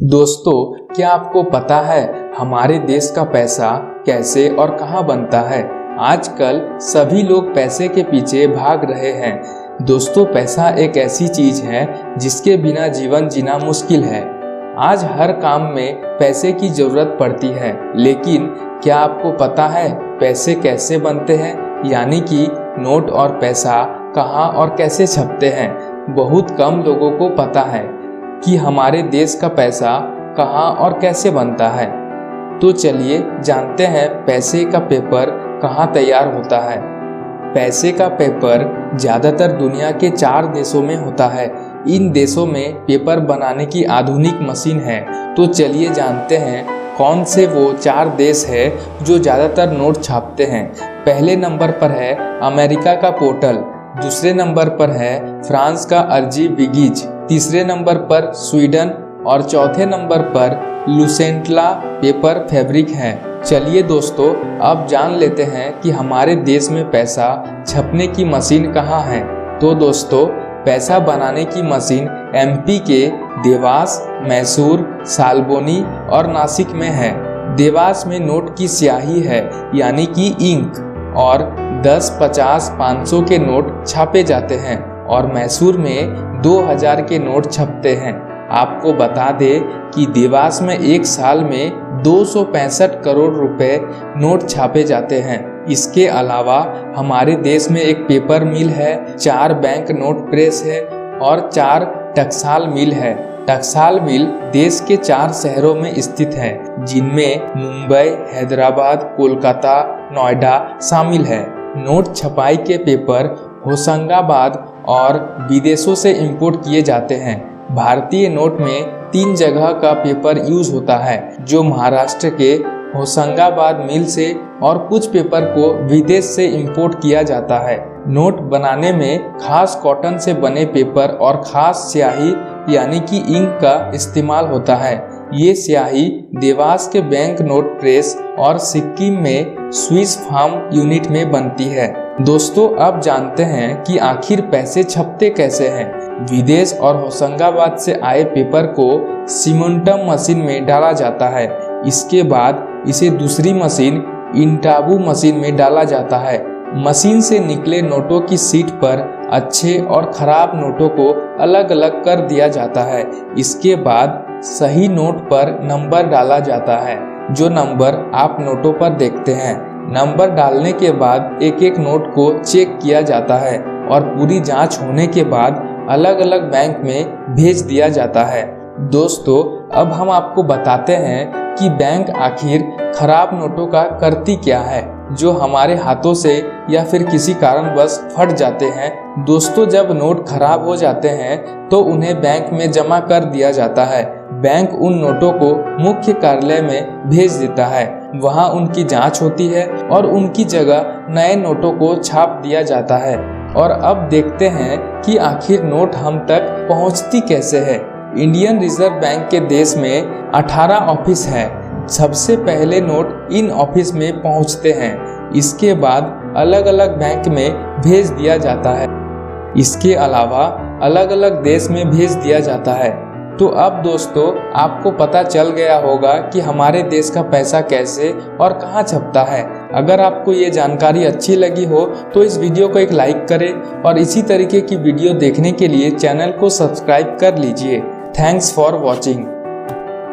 दोस्तों, क्या आपको पता है हमारे देश का पैसा कैसे और कहाँ बनता है। आजकल सभी लोग पैसे के पीछे भाग रहे हैं। दोस्तों, पैसा एक ऐसी चीज है जिसके बिना जीवन जीना मुश्किल है। आज हर काम में पैसे की जरूरत पड़ती है, लेकिन क्या आपको पता है पैसे कैसे बनते हैं, यानी कि नोट और पैसा कहाँ और कैसे छपते हैं। बहुत कम लोगों को पता है कि हमारे देश का पैसा कहाँ और कैसे बनता है। तो चलिए जानते हैं पैसे का पेपर कहाँ तैयार होता है। पैसे का पेपर ज़्यादातर दुनिया के 4 देशों में होता है। इन देशों में पेपर बनाने की आधुनिक मशीन है। तो चलिए जानते हैं कौन से वो 4 देश है जो ज़्यादातर नोट छापते हैं। पहले नंबर पर है अमेरिका का पोर्टल, दूसरे नंबर पर है फ्रांस का अर्जी बिगीज, तीसरे नंबर पर स्वीडन और चौथे नंबर पर लुसेंटला पेपर फैब्रिक है। चलिए दोस्तों, अब जान लेते हैं कि हमारे देश में पैसा छपने की मशीन कहाँ है। तो दोस्तों, पैसा बनाने की मशीन एमपी के देवास, मैसूर, सालबोनी और नासिक में है। देवास में नोट की स्याही है, यानी कि इंक, और 10, 50, 500 के नोट छापे जाते हैं और मैसूर में 2000 के नोट छपते हैं। आपको बता दें कि देवास में एक साल में 265 करोड़ रुपए नोट छापे जाते हैं। इसके अलावा हमारे देश में एक पेपर मिल है, 4 बैंक नोट प्रेस है और 4 टकसाल मिल है। टकसाल मिल देश के 4 शहरों में स्थित है, जिनमें मुंबई, हैदराबाद, कोलकाता, नोएडा शामिल है। नोट छपाई के पेपर होशंगाबाद और विदेशों से इंपोर्ट किए जाते हैं। भारतीय नोट में 3 जगह का पेपर यूज होता है, जो महाराष्ट्र के होशंगाबाद मिल से, और कुछ पेपर को विदेश से इंपोर्ट किया जाता है। नोट बनाने में खास कॉटन से बने पेपर और खास स्याही यानी कि इंक का इस्तेमाल होता है। ये स्याही देवास के बैंक नोट प्रेस और सिक्किम में स्विस फार्म यूनिट में बनती है। दोस्तों, अब जानते हैं कि आखिर पैसे छपते कैसे हैं। विदेश और होशंगाबाद से आए पेपर को सीमेंटम मशीन में डाला जाता है। इसके बाद इसे दूसरी मशीन इंटाबू मशीन में डाला जाता है। मशीन से निकले नोटों की सीट पर अच्छे और खराब नोटों को अलग अलग कर दिया जाता है। इसके बाद सही नोट पर नंबर डाला जाता है, जो नंबर आप नोटों पर देखते हैं। नंबर डालने के बाद एक एक नोट को चेक किया जाता है और पूरी जांच होने के बाद अलग अलग बैंक में भेज दिया जाता है। दोस्तों, अब हम आपको बताते हैं कि बैंक आखिर खराब नोटों का करती क्या है, जो हमारे हाथों से या फिर किसी कारणवश फट जाते हैं। दोस्तों, जब नोट खराब हो जाते हैं तो उन्हें बैंक में जमा कर दिया जाता है। बैंक उन नोटों को मुख्य कार्यालय में भेज देता है। वहां उनकी जांच होती है और उनकी जगह नए नोटों को छाप दिया जाता है। और अब देखते हैं कि आखिर नोट हम तक पहुंचती कैसे है। इंडियन रिजर्व बैंक के देश में 18 ऑफिस है। सबसे पहले नोट इन ऑफिस में पहुंचते हैं। इसके बाद अलग अलग बैंक में भेज दिया जाता है। इसके अलावा अलग अलग देश में भेज दिया जाता है। तो अब दोस्तों, आपको पता चल गया होगा कि हमारे देश का पैसा कैसे और कहाँ छपता है। अगर आपको ये जानकारी अच्छी लगी हो तो इस वीडियो को एक लाइक करें और इसी तरीके की वीडियो देखने के लिए चैनल को सब्सक्राइब कर लीजिए। Thanks for watching.